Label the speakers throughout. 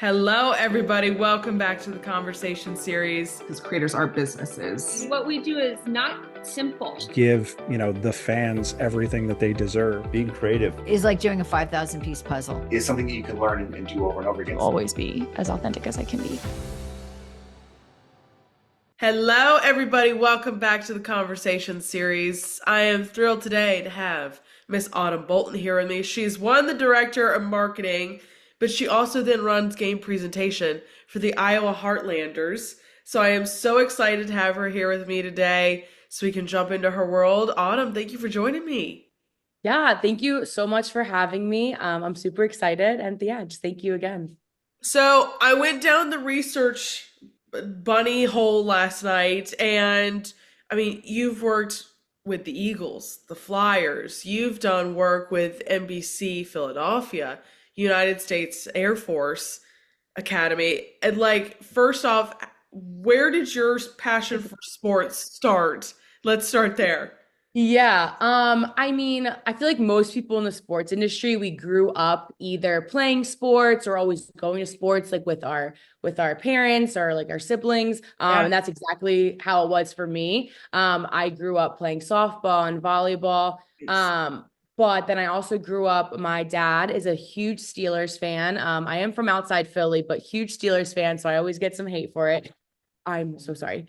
Speaker 1: Hello, everybody. Welcome back to the conversation series.
Speaker 2: Because creators are businesses.
Speaker 3: What we do is not simple.
Speaker 4: Give, the fans everything that they deserve.
Speaker 5: Being creative
Speaker 6: is like doing a 5,000 piece puzzle.
Speaker 7: Is something that you can learn and do over and over again.
Speaker 8: Always be as authentic as I can be.
Speaker 1: Hello, everybody. Welcome back to the conversation series. I am thrilled today to have Miss Autumn Bolton here with me. She's the director of marketing, but she also then runs game presentation for the Iowa Heartlanders. So I am so excited to have her here with me today so we can jump into her world. Autumn, thank you for joining me.
Speaker 9: Yeah, thank you so much for having me. I'm super excited. And yeah, just thank you again.
Speaker 1: So I went down the research bunny hole last night, and I mean, you've worked with the Eagles, the Flyers, you've done work with NBC Philadelphia, United States Air Force Academy. And first off, where did your passion for sports start? Let's start there.
Speaker 9: Yeah. I mean, I feel like most people in the sports industry, we grew up either playing sports or always going to sports, like with our parents or like our siblings. And that's exactly how it was for me. I grew up playing softball and volleyball. But then I also grew up, my dad is a huge Steelers fan. I am from outside Philly, but huge Steelers fan. So I always get some hate for it. I'm so sorry.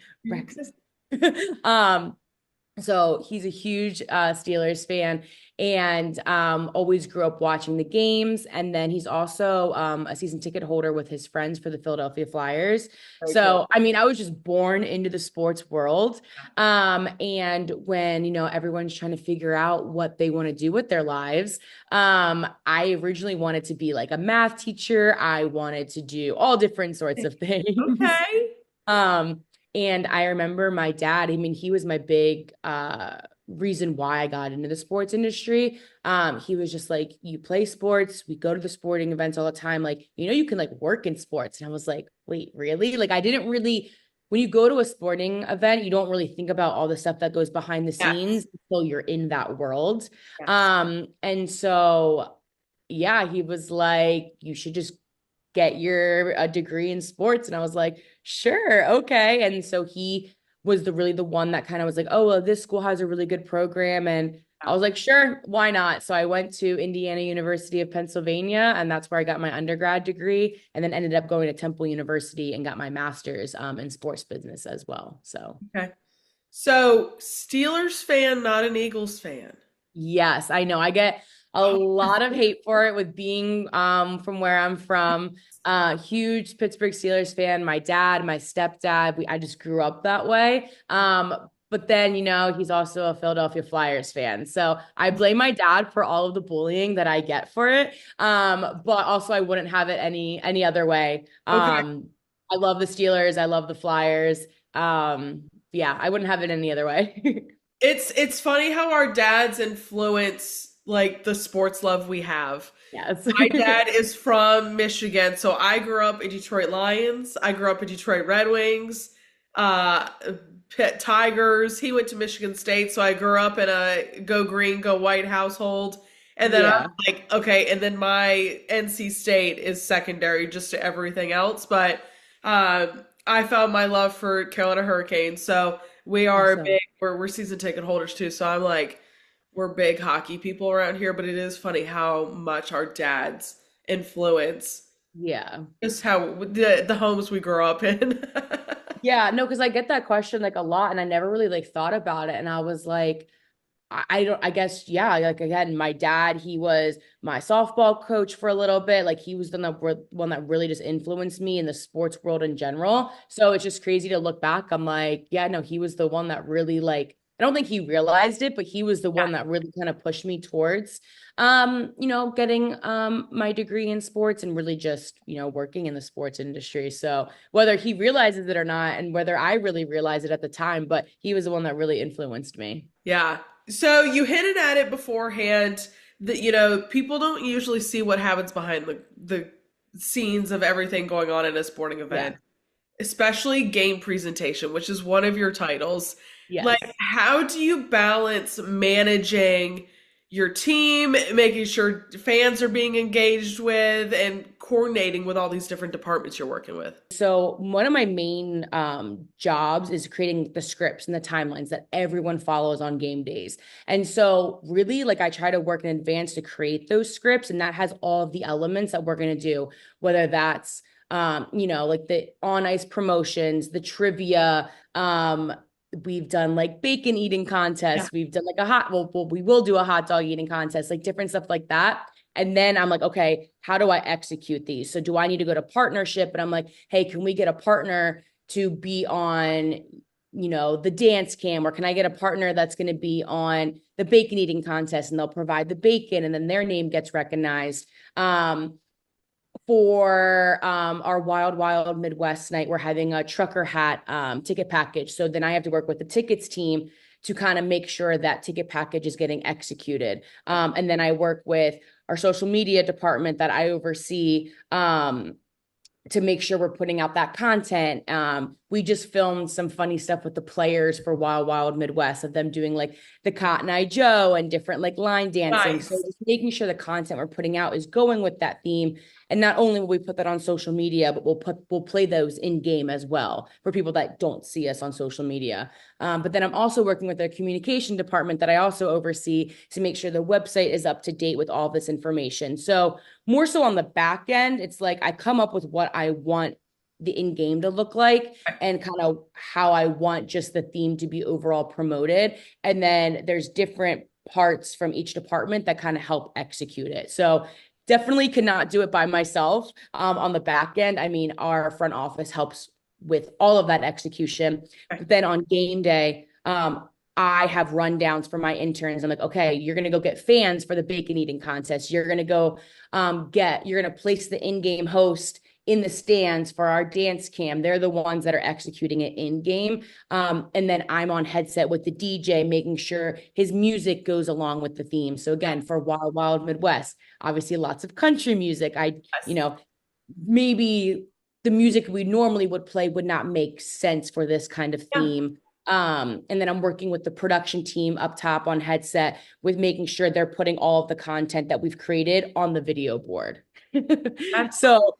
Speaker 9: So he's a huge Steelers fan and always grew up watching the games. And then he's also a season ticket holder with his friends for the Philadelphia Flyers. Very cool. I mean, I was just born into the sports world. And when, everyone's trying to figure out what they want to do with their lives, I originally wanted to be like a math teacher. I wanted to do all different sorts of things.
Speaker 1: Okay.
Speaker 9: And I remember my dad, I mean, he was my big reason why I got into the sports industry. He was just like, you play sports, we go to the sporting events all the time. Like, you can work in sports. And I was like, wait, really? I didn't really, when you go to a sporting event, you don't really think about all the stuff that goes behind the scenes until you're in that world. Yes. And so, yeah, he was like, you should just get a degree in sports. And I was like, sure. Okay. And so he was the one that kind of was like, oh, well, this school has a really good program. And I was like, sure, why not? So I went to Indiana University of Pennsylvania, and that's where I got my undergrad degree, and then ended up going to Temple University and got my master's in sports business as well. So,
Speaker 1: okay. So Steelers fan, not an Eagles fan.
Speaker 9: Yes, I know. I get a lot of hate for it with being from where I'm from. Huge Pittsburgh Steelers fan. My dad, my stepdad, I just grew up that way. But then, he's also a Philadelphia Flyers fan. So I blame my dad for all of the bullying that I get for it. But also I wouldn't have it any other way. I love the Steelers. I love the Flyers. Yeah, I wouldn't have it any other way.
Speaker 1: It's funny how our dads influence the sports love we have.
Speaker 9: Yes.
Speaker 1: My dad is from Michigan, so I grew up in Detroit Lions. I grew up in Detroit Red Wings, Pitt Tigers. He went to Michigan State, so I grew up in a go green, go white household. And then I'm like, okay, and then my NC State is secondary just to everything else. But I found my love for Carolina Hurricanes, so we are big. We're season ticket holders too. So I'm like, we're big hockey people around here, but it is funny how much our dads influence.
Speaker 9: Yeah.
Speaker 1: Just how the homes we grew up in.
Speaker 9: Yeah, no, because I get that question a lot, and I never really thought about it. And I was like, I guess, yeah, again, my dad, he was my softball coach for a little bit. He was the one that really just influenced me in the sports world in general. So it's just crazy to look back. I'm like, yeah, no, he was the one that really I don't think he realized it, but he was the one that really kind of pushed me towards, getting my degree in sports and really just, working in the sports industry. So whether he realizes it or not, and whether I really realized it at the time, but he was the one that really influenced me.
Speaker 1: Yeah. So you hinted at it beforehand that, people don't usually see what happens behind the scenes of everything going on in a sporting event, especially game presentation, which is one of your titles. Yes. How do you balance managing, your team, making sure fans are being engaged with, and coordinating with all these different departments you're working with?
Speaker 9: So one of my main jobs is creating the scripts and the timelines that everyone follows on game days. And so really, like, I try to work in advance to create those scripts, and that has all of the elements that we're going to do, whether that's like the on ice promotions, the trivia. We've done like bacon eating contests. We've done like we will do a hot dog eating contest, like different stuff like that. And then I'm like, okay, how do I execute these? So do I need to go to partnership? And I'm like, hey, can we get a partner to be on, the dance cam? Or can I get a partner that's going to be on the bacon eating contest, and they'll provide the bacon, and then their name gets recognized. For our Wild Midwest night, we're having a trucker hat ticket package. So then I have to work with the tickets team to kind of make sure that ticket package is getting executed. And then I work with our social media department that I oversee to make sure we're putting out that content. We just filmed some funny stuff with the players for Wild Midwest, of them doing like the Cotton Eye Joe and different like line dancing.
Speaker 1: Nice.
Speaker 9: So just making sure the content we're putting out is going with that theme. And not only will we put that on social media, but we'll play those in game as well for people that don't see us on social media. But then I'm also working with the communication department that I also oversee to make sure the website is up to date with all this information. So more so on the back end, it's like I come up with what I want the in-game to look like and kind of how I want just the theme to be overall promoted. And then there's different parts from each department that kind of help execute it. So definitely could not do it by myself on the back end. I mean, our front office helps with all of that execution. But then on game day, I have rundowns for my interns. I'm like, okay, you're going to go get fans for the bacon eating contest. You're going to go you're going to place the in-game host in the stands for our dance cam. They're the ones that are executing it in game. And then I'm on headset with the DJ, making sure his music goes along with the theme. So again, for Wild Midwest, obviously lots of country music. Maybe the music we normally would play would not make sense for this kind of theme. And then I'm working with the production team up top on headset with making sure they're putting all of the content that we've created on the video board. So,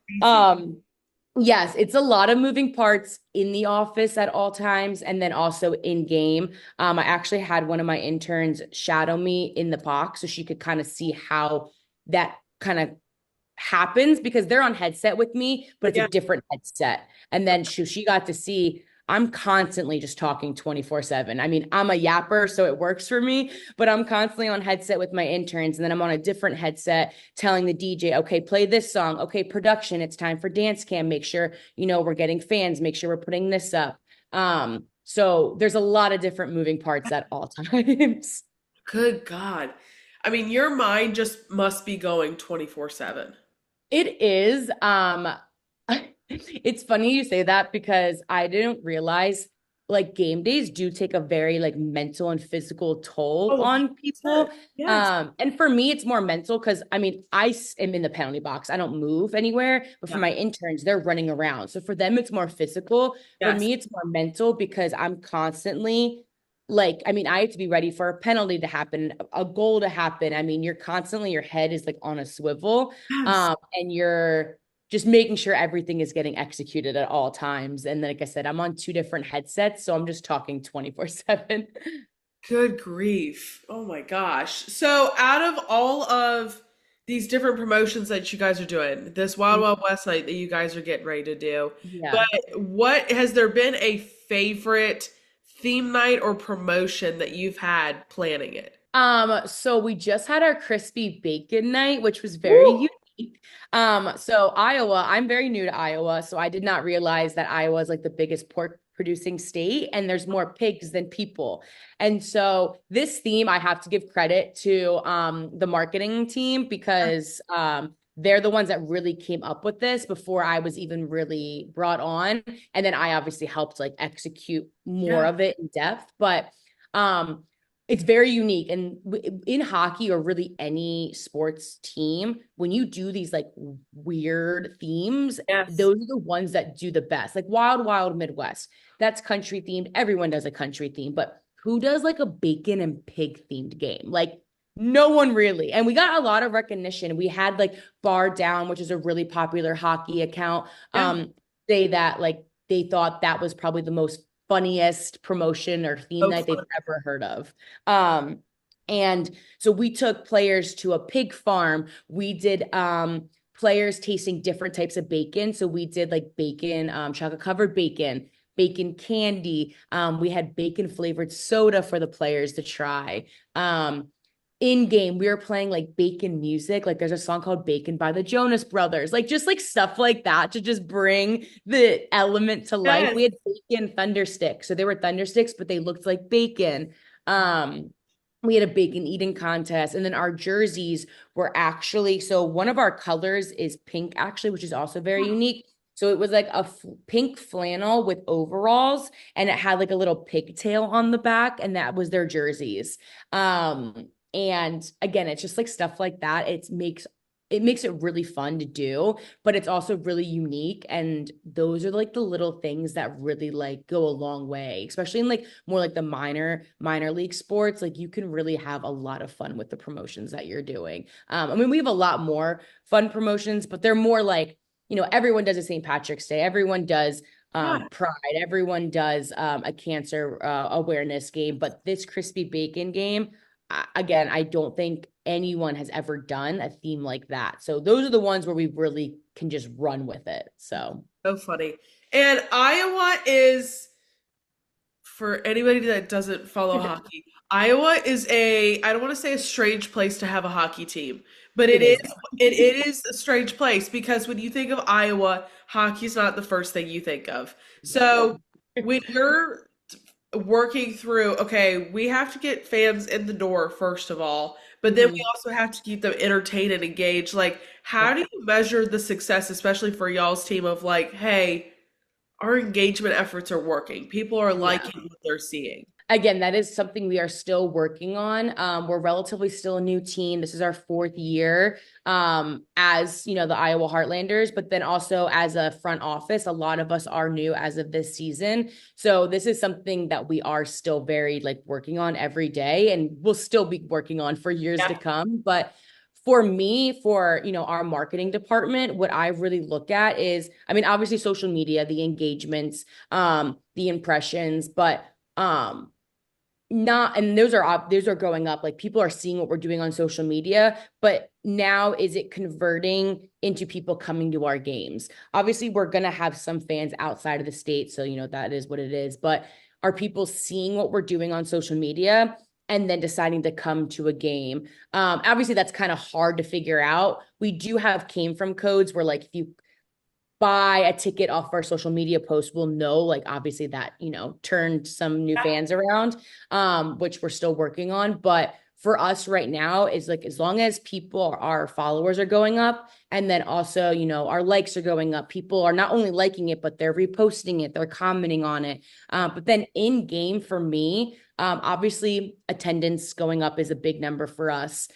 Speaker 9: yes, it's a lot of moving parts in the office at all times, and then also in game. I actually had one of my interns shadow me in the box so she could kind of see how that kind of happens, because they're on headset with me, but it's a different headset. And then she got to see I'm constantly just talking 24/7. I mean, I'm a yapper, so it works for me, but I'm constantly on headset with my interns. And then I'm on a different headset telling the DJ, okay, play this song. Okay, production, it's time for dance cam. Make sure, we're getting fans. Make sure we're putting this up. So there's a lot of different moving parts at all times.
Speaker 1: Good God. I mean, your mind just must be going 24/7.
Speaker 9: It is. It's funny you say that, because I didn't realize like game days do take a very like mental and physical toll on people.
Speaker 1: Yes.
Speaker 9: And for me, it's more mental because I mean, I am in the penalty box. I don't move anywhere, but for my interns, they're running around. So for them, it's more physical. For me, it's more mental because I'm constantly like, I mean, I have to be ready for a penalty to happen, a goal to happen. I mean, your head is like on a swivel, and you're just making sure everything is getting executed at all times. And like I said, I'm on 2 different headsets, so I'm just talking 24/7.
Speaker 1: Good grief. Oh my gosh. So out of all of these different promotions that you guys are doing, this Wild West night that you guys are getting ready to do, but what has there been a favorite theme night or promotion that you've had planning it?
Speaker 9: So we just had our crispy bacon night, which was very unique. So Iowa, I'm very new to Iowa, so I did not realize that Iowa is like the biggest pork producing state, and there's more pigs than people. And so this theme, I have to give credit to the marketing team, because they're the ones that really came up with this before I was even really brought on. And then I obviously helped like execute more of it in depth, but it's very unique. And in hockey, or really any sports team, when you do these like weird themes, those are the ones that do the best. Like Wild Midwest, that's country themed. Everyone does a country theme, but who does like a bacon and pig themed game? Like No one really. And we got a lot of recognition. We had like Bar Down, which is a really popular hockey account,
Speaker 1: Yeah.
Speaker 9: say that like they thought that was probably the most funniest promotion or theme
Speaker 1: So
Speaker 9: night they've
Speaker 1: fun.
Speaker 9: ever heard of. And so we took players to a pig farm. We did players tasting different types of bacon. So we did like bacon, chocolate covered bacon, bacon candy. We had bacon flavored soda for the players to try. In game, we were playing like bacon music. Like there's a song called Bacon by the Jonas Brothers. Like just like stuff like that to just bring the element to life.
Speaker 1: Yes.
Speaker 9: We had bacon thunder sticks. So they were thunder sticks, but they looked like bacon. We had a bacon eating contest, and then our jerseys were actually, so one of our colors is pink actually, which is also very unique. So it was like a pink flannel with overalls, and it had like a little pigtail on the back, and that was their jerseys. And again, it's just like stuff like that. It makes it really fun to do, but it's also really unique. And those are like the little things that really like go a long way, especially in like more like the minor league sports. Like you can really have a lot of fun with the promotions that you're doing. I mean, we have a lot more fun promotions, but they're more like, everyone does a St. Patrick's Day, everyone does
Speaker 1: Yeah.
Speaker 9: Pride, everyone does a cancer awareness game, but this crispy bacon game, again, I don't think anyone has ever done a theme like that. So those are the ones where we really can just run with it. So
Speaker 1: So funny. And Iowa is, for anybody that doesn't follow hockey, Iowa is I don't want to say a strange place to have a hockey team, but
Speaker 9: it is.
Speaker 1: it is a strange place because when you think of Iowa, hockey's not the first thing you think of. So when you're working through, okay, we have to get fans in the door first of all, but then we
Speaker 9: Mhm.
Speaker 1: also have to keep them entertained and engaged. Like, how do you measure the success, especially for y'all's team, of like, hey, our engagement efforts are working. People are
Speaker 9: Yeah.
Speaker 1: liking what they're seeing.
Speaker 9: Again, that is something we are still working on. We're relatively still a new team. This is our fourth year as the Iowa Heartlanders, but then also as a front office, a lot of us are new as of this season. So this is something that we are still very like working on every day, and we'll still be working on for years to come. But for me, for our marketing department, what I really look at is, I mean, obviously social media, the engagements, the impressions, but not, and those are going up. Like people are seeing what we're doing on social media, but now is it converting into people coming to our games? Obviously we're going to have some fans outside of the state, so that is what it is, but are people seeing what we're doing on social media and then deciding to come to a game? Obviously that's kind of hard to figure out. We do have came from codes where like if you buy a ticket off our social media post, we'll know, like obviously that turned some new fans around, which we're still working on. But for us right now is like, as long as people, our followers are going up, and then also our likes are going up, people are not only liking it but they're reposting it, they're commenting on it. But then in game for me, obviously attendance going up is a big number for us,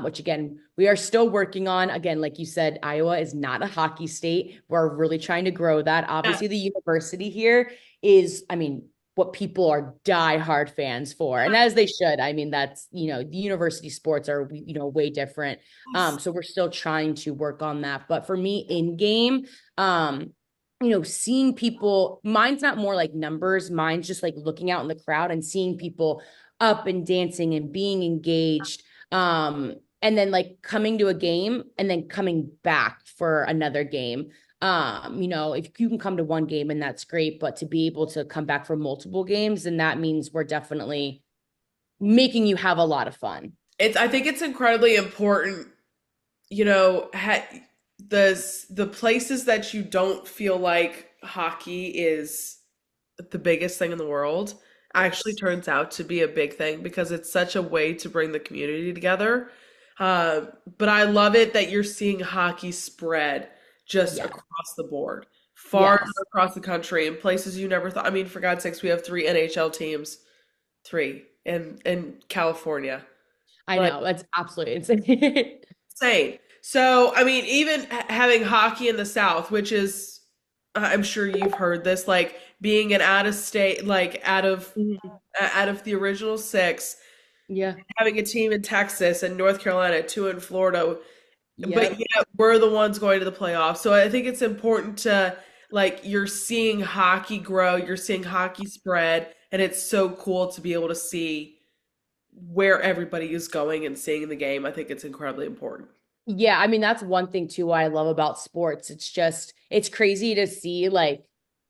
Speaker 9: which again, we are still working on. Again, like you said, Iowa is not a hockey state. We're really trying to grow that. Obviously, the university here is, I mean, what people are diehard fans for, and as they should. I mean, that's, the university sports are, way different. So we're still trying to work on that. But for me in game, seeing people, mine's not more like numbers, mine's just like looking out in the crowd and seeing people up and dancing and being engaged. And then like coming to a game and then coming back for another game. If you can come to one game and that's great, but to be able to come back for multiple games, then that means we're definitely making you have a lot of fun.
Speaker 1: I think it's incredibly important, the places that you don't feel like hockey is the biggest thing in the world actually turns out to be a big thing because it's such a way to bring the community together. But I love it that you're seeing hockey spread just
Speaker 9: Yeah.
Speaker 1: across the board, far
Speaker 9: Yes.
Speaker 1: across the country in places you never thought. I mean, for God's sakes, we have three NHL teams, three in California.
Speaker 9: I
Speaker 1: Like,
Speaker 9: know. That's absolutely insane.
Speaker 1: insane. So, I mean, even having hockey in the South, which is, I'm sure you've heard this, like being an out of state, like out of the original six,
Speaker 9: Yeah.
Speaker 1: having a team in Texas and North Carolina, two in Florida, but
Speaker 9: Yep.
Speaker 1: yet we're the ones going to the playoffs. So I think it's important to like you're seeing hockey grow, you're seeing hockey spread, and it's so cool to be able to see where everybody is going and seeing the game. I think it's incredibly important.
Speaker 9: Yeah, I mean that's one thing too I love about sports. It's just it's crazy to see like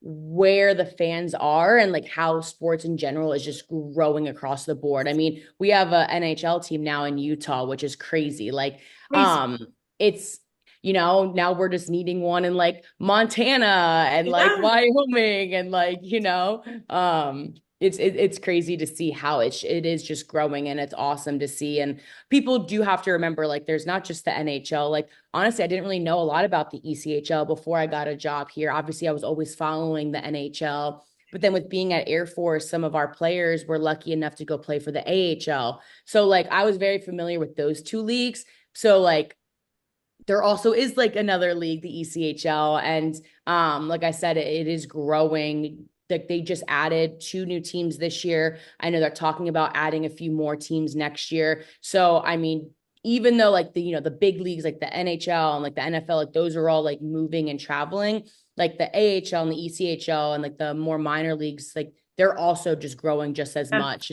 Speaker 9: where the fans are and like how sports in general is just growing across the board. I mean, we have a NHL team now in Utah, which is crazy. Like
Speaker 1: Crazy.
Speaker 9: it's now we're just needing one in like Montana and like
Speaker 1: Yeah.
Speaker 9: Wyoming and like, it's crazy to see how it is just growing and it's awesome to see. And people do have to remember like there's not just the NHL. Like honestly, I didn't really know a lot about the ECHL before I got a job here. Obviously, I was always following the NHL. But then with being at Air Force, some of our players were lucky enough to go play for the AHL. So like I was very familiar with those two leagues. So like there also is like another league, the ECHL. And like I said, it is growing. Like they just added two new teams this year. I know they're talking about adding a few more teams next year. So I mean, even though like the big leagues like the NHL and like the NFL, like those are all like moving and traveling, like the AHL and the ECHL and like the more minor leagues, like they're also just growing just as much.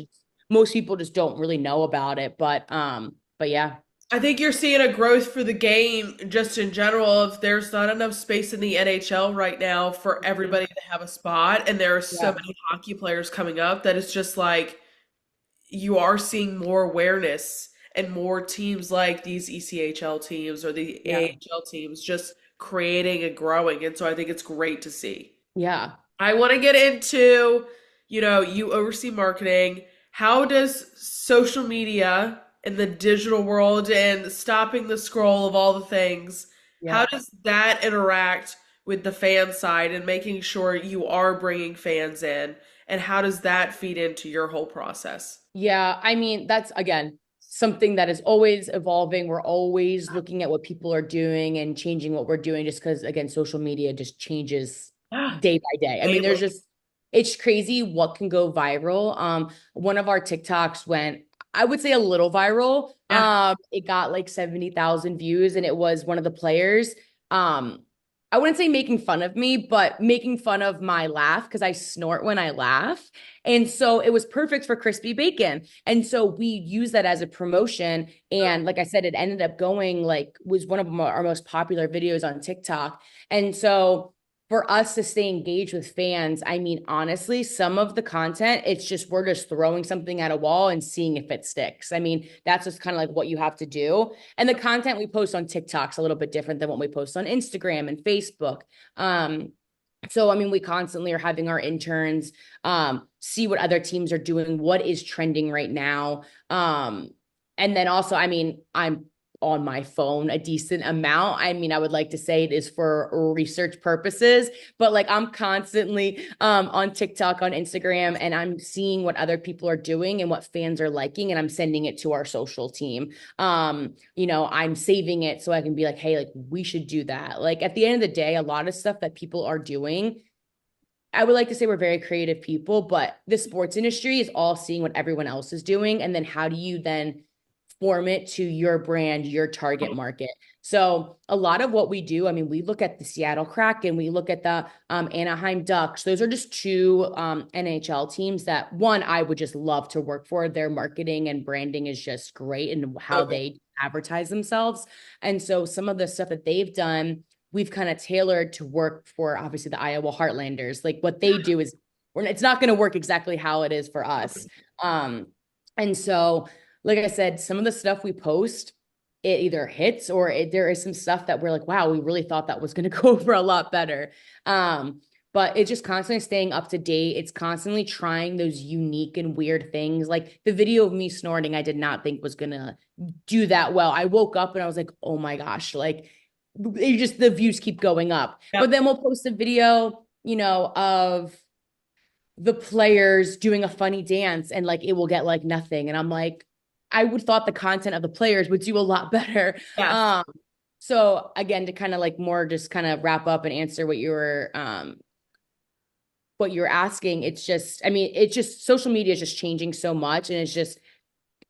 Speaker 9: Most people just don't really know about it, but yeah.
Speaker 1: I think you're seeing a growth for the game just in general. If there's not enough space in the NHL right now for everybody to have a spot, and there are so
Speaker 9: Yeah.
Speaker 1: many hockey players coming up that it's just like you are seeing more awareness and more teams like these ECHL teams or the
Speaker 9: Yeah.
Speaker 1: AHL teams just creating and growing. And so I think it's great to see.
Speaker 9: Yeah.
Speaker 1: I want to get into, you oversee marketing. How does social media in the digital world and stopping the scroll of all the things, how
Speaker 9: Yeah.
Speaker 1: does that interact with the fan side and making sure you are bringing fans in? And how does that feed into your whole process?
Speaker 9: Yeah, I mean, that's again something that is always evolving. We're always looking at what people are doing and changing what we're doing just because, again, social media just changes day by day. I mean,
Speaker 1: Daily.
Speaker 9: it's crazy what can go viral. One of our TikToks went, I would say a little viral.
Speaker 1: Yeah.
Speaker 9: It got like 70,000 views and it was one of the players. I wouldn't say making fun of me, but making fun of my laugh because I snort when I laugh. And so it was perfect for crispy bacon. And so we use that as a promotion. And like I said, it ended up going like was one of our most popular videos on TikTok. And so for us to stay engaged with fans, I mean, honestly, some of the content, it's just we're just throwing something at a wall and seeing if it sticks. I mean, that's just kind of like what you have to do. And the content we post on TikTok's a little bit different than what we post on Instagram and Facebook. So I mean, we constantly are having our interns see what other teams are doing, what is trending right now. And then also, I mean, I'm on my phone a decent amount. I mean, I would like to say it is for research purposes, but like I'm constantly on TikTok, on Instagram, and I'm seeing what other people are doing and what fans are liking, and I'm sending it to our social team. I'm saving it so I can be like, hey, like we should do that. Like at the end of the day, a lot of stuff that people are doing, I would like to say we're very creative people, but the sports industry is all seeing what everyone else is doing. And then how do you then form it to your brand, your target market? So a lot of what we do, I mean, we look at the Seattle Kraken, we look at the Anaheim Ducks. Those are just two NHL teams that one, I would just love to work for. Their marketing and branding is just great and how they advertise themselves. And so some of the stuff that they've done, we've kind of tailored to work for obviously the Iowa Heartlanders. Like what they do is it's not going to work exactly how it is for us. And so, like I said, some of the stuff we post, it either hits or there is some stuff that we're like, wow, we really thought that was going to go over a lot better. But it's just constantly staying up to date. It's constantly trying those unique and weird things. Like the video of me snorting, I did not think was going to do that well. I woke up and I was like, oh my gosh, like it just the views keep going up.
Speaker 1: Yep.
Speaker 9: But then we'll post a video, of the players doing a funny dance and like it will get like nothing. And I'm like, I would thought the content of the players would do a lot better.
Speaker 1: Yeah.
Speaker 9: So again, to kind of like more just kind of wrap up and answer what you're asking, it's just, I mean, it's just social media is just changing so much. And it's just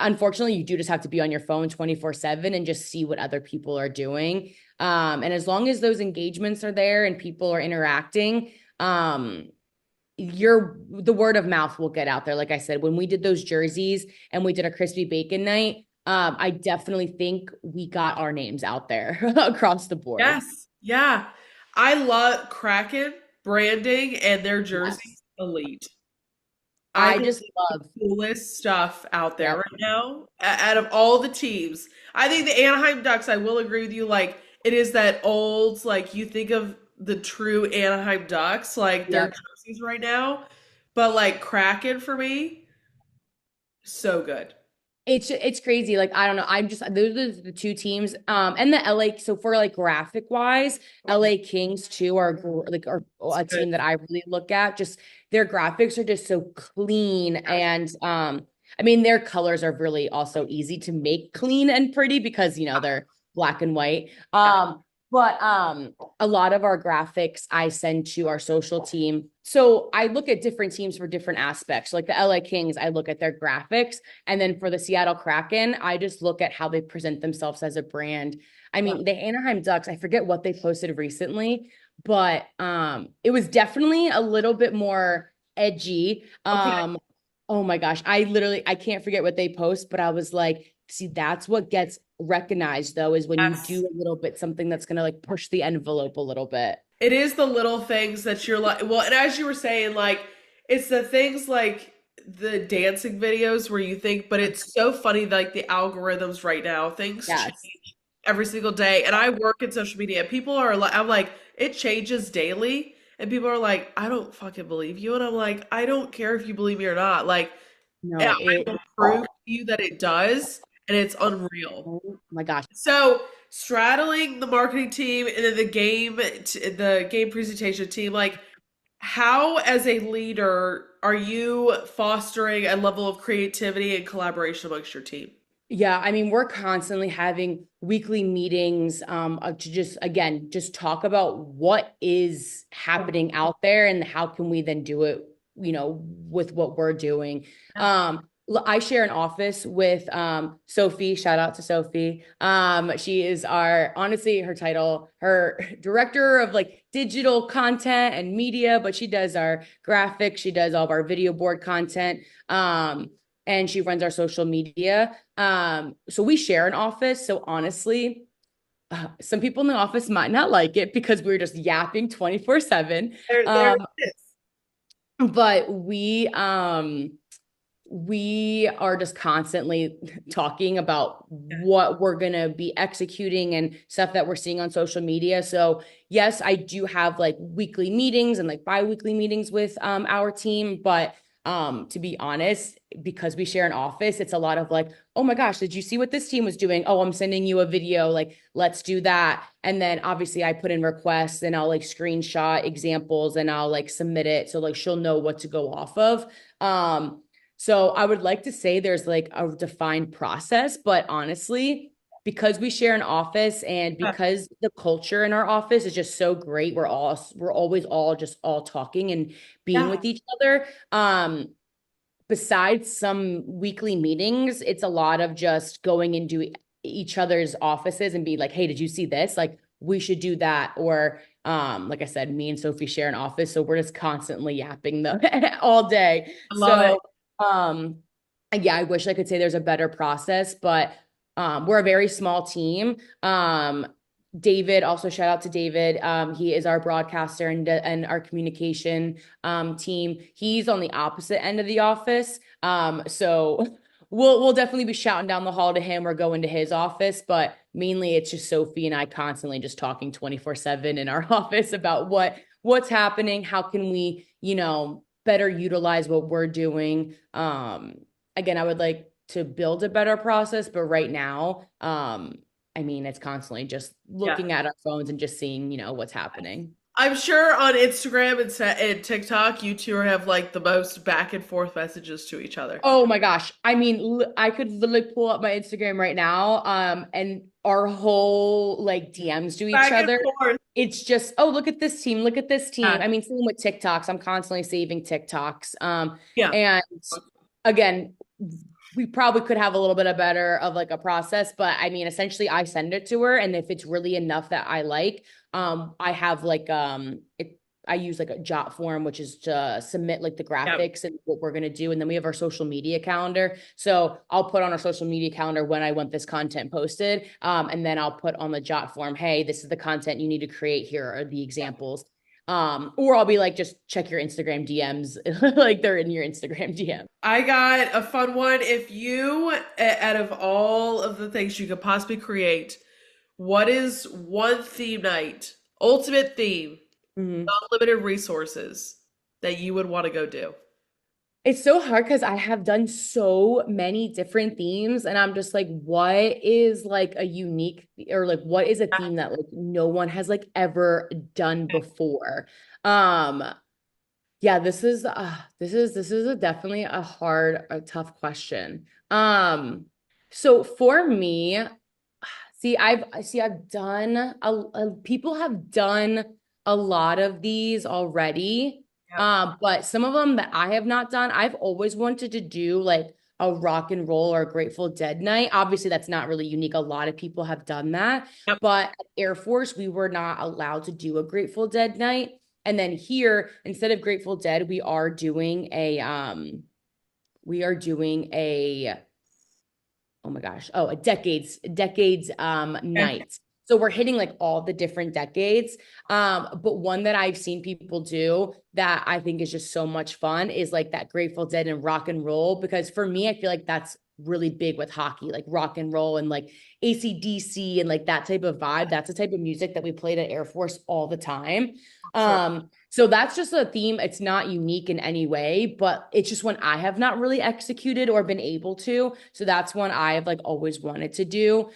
Speaker 9: unfortunately, you do just have to be on your phone 24/7 and just see what other people are doing. And as long as those engagements are there and people are interacting, the word of mouth will get out there. Like I said, when we did those jerseys and we did a crispy bacon night, I definitely think we got our names out there across the board.
Speaker 1: Yes. Yeah. I love Kraken branding and their jerseys
Speaker 9: Yes.
Speaker 1: elite.
Speaker 9: I
Speaker 1: think
Speaker 9: just
Speaker 1: it's
Speaker 9: love,
Speaker 1: the coolest stuff out there
Speaker 9: yep.
Speaker 1: right now. Out of all the teams, I think the Anaheim Ducks, I will agree with you. Like, it is that old, like, you think of the true Anaheim Ducks, like their
Speaker 9: Yep.
Speaker 1: jerseys right now. But, like, Kraken for me, so good.
Speaker 9: It's crazy. Like, I don't know. I'm just, those are the two teams. And the LA, so for like graphic wise, LA Kings too are a
Speaker 1: Good.
Speaker 9: team that I really look at. Just their graphics are just so clean. And I mean, their colors are really also easy to make clean and pretty because, they're black and white. But a lot of our graphics I send to our social team. So I look at different teams for different aspects. Like the LA Kings, I look at their graphics. And then for the Seattle Kraken, I just look at how they present themselves as a brand. I mean, the Anaheim Ducks, I forget what they posted recently, but it was definitely a little bit more edgy.
Speaker 1: Okay.
Speaker 9: Oh my gosh, I can't forget what they post, but I was like, see, that's what gets recognized though, is when you
Speaker 1: Yes.
Speaker 9: do a little bit something that's gonna like push the envelope a little bit.
Speaker 1: It is the little things that you're like, well, and as you were saying, like, it's the things like the dancing videos where you think, but it's so funny, like the algorithms right now, things change
Speaker 9: Yes.
Speaker 1: every single day. And I work in social media. People are like, I'm like, it changes daily. And people are like, I don't fucking believe you. And I'm like, I don't care if you believe me or not. Like,
Speaker 9: No,
Speaker 1: I will prove to you that it does. And it's unreal.
Speaker 9: oh my gosh.
Speaker 1: So straddling the marketing team and then the game presentation team, like how as a leader are you fostering a level of creativity and collaboration amongst your team?
Speaker 9: Yeah, I mean, we're constantly having weekly meetings to just again just talk about what is happening out there and how can we then do it, with what we're doing. I share an office with Sophie. Shout out to Sophie. She is honestly, her title, her director of like digital content and media, but she does our graphics, she does all of our video board content. And she runs our social media. So we share an office. So honestly, some people in the office might not like it because we're just yapping 24/7.
Speaker 1: There it is.
Speaker 9: But we are just constantly talking about what we're going to be executing and stuff that we're seeing on social media. So yes, I do have like weekly meetings and like bi-weekly meetings with our team, but to be honest, because we share an office, it's a lot of like, oh my gosh, did you see what this team was doing? Oh, I'm sending you a video, like, let's do that. And then obviously I put in requests and I'll like screenshot examples and I'll like submit it. So like she'll know what to go off of. So I would like to say there's like a defined process, but honestly, because we share an office and because the culture in our office is just so great, we're always all talking and being with each other. Besides some weekly meetings, it's a lot of just going into each other's offices and be like, hey, did you see this? Like, we should do that. Or like I said, me and Sophie share an office, so we're just constantly yapping all day.
Speaker 1: I love it.
Speaker 9: Yeah, I wish I could say there's a better process, but we're a very small team. David, also shout out to David. He is our broadcaster and our communication team. He's on the opposite end of the office. So we'll definitely be shouting down the hall to him or go into his office, but mainly it's just Sophie and I constantly just talking 24/7 in our office about what's happening, how can we, better utilize what we're doing. Again, I would like to build a better process, but right now, I mean, it's constantly just looking at our phones and just seeing, what's happening.
Speaker 1: I'm sure on Instagram and TikTok, you two have like the most back and forth messages to each other.
Speaker 9: Oh my gosh. I mean, I could literally pull up my Instagram right now, and our whole like DMs to each
Speaker 1: Back and
Speaker 9: other.
Speaker 1: forth.
Speaker 9: It's just, oh, look at this team. Look at this team.
Speaker 1: Yeah.
Speaker 9: I mean, same with TikToks. I'm constantly saving TikToks.
Speaker 1: Yeah.
Speaker 9: And again, we probably could have a little bit of better of like a process, but I mean, essentially I send it to her, and if it's really enough that I like, I have like I use like a jot form, which is to submit like the graphics and what we're gonna do, and then we have our social media calendar. So I'll put on our social media calendar when I want this content posted, and then I'll put on the jot form, hey, this is the content you need to create. Here are the examples. Or I'll be like, just check your Instagram DMs, like they're in your Instagram DM.
Speaker 1: I got a fun one. If you, out of all of the things you could possibly create, what is one theme night, ultimate theme, unlimited resources that you would want to go do?
Speaker 9: It's so hard because I have done so many different themes, and I'm just like, what is like a unique, or like what is a theme that like no one has like ever done before? Yeah, this is definitely a tough question. So for me, I've done people have done a lot of these already. But some of them that I have not done, I've always wanted to do like a rock and roll or a Grateful Dead night. Obviously, that's not really unique. A lot of people have done that.
Speaker 1: Yep.
Speaker 9: But at Air Force, we were not allowed to do a Grateful Dead night. And then here, instead of Grateful Dead, we are doing a oh my gosh, a decades night. So we're hitting like all the different decades. But one that I've seen people do that I think is just so much fun is like that Grateful Dead and rock and roll, because for me, I feel like that's really big with hockey, like rock and roll and like AC/DC and like that type of vibe. That's the type of music that we played at Air Force all the time. So that's just a theme. It's not unique in any way, but it's just one I have not really executed or been able to. So that's one I have like always wanted to do.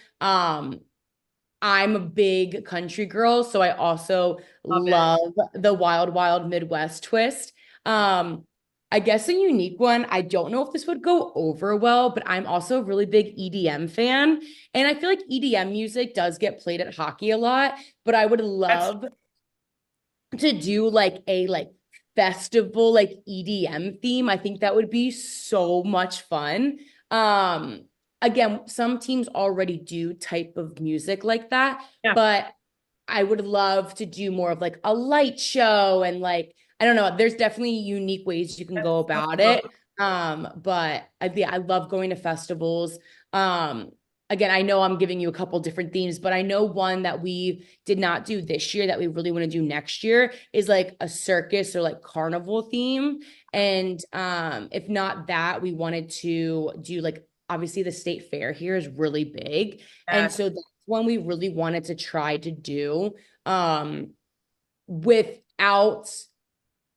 Speaker 9: I'm a big country girl, so I also love the Wild Wild Midwest twist. I guess a unique one, I don't know if this would go over well, but I'm also a really big EDM fan. And I feel like EDM music does get played at hockey a lot, but I would love to do like a festival like EDM theme. I think that would be so much fun. Again, some teams already do type of music like that, but I would love to do more of like a light show and like, I don't know, there's definitely unique ways you can go about it. But I love going to festivals. Again, I know I'm giving you a couple different themes, but I know one that we did not do this year that we really want to do next year is like a circus or like carnival theme. And if not that, we wanted to do like, obviously the state fair here is really big. And so that's one we really wanted to try to do without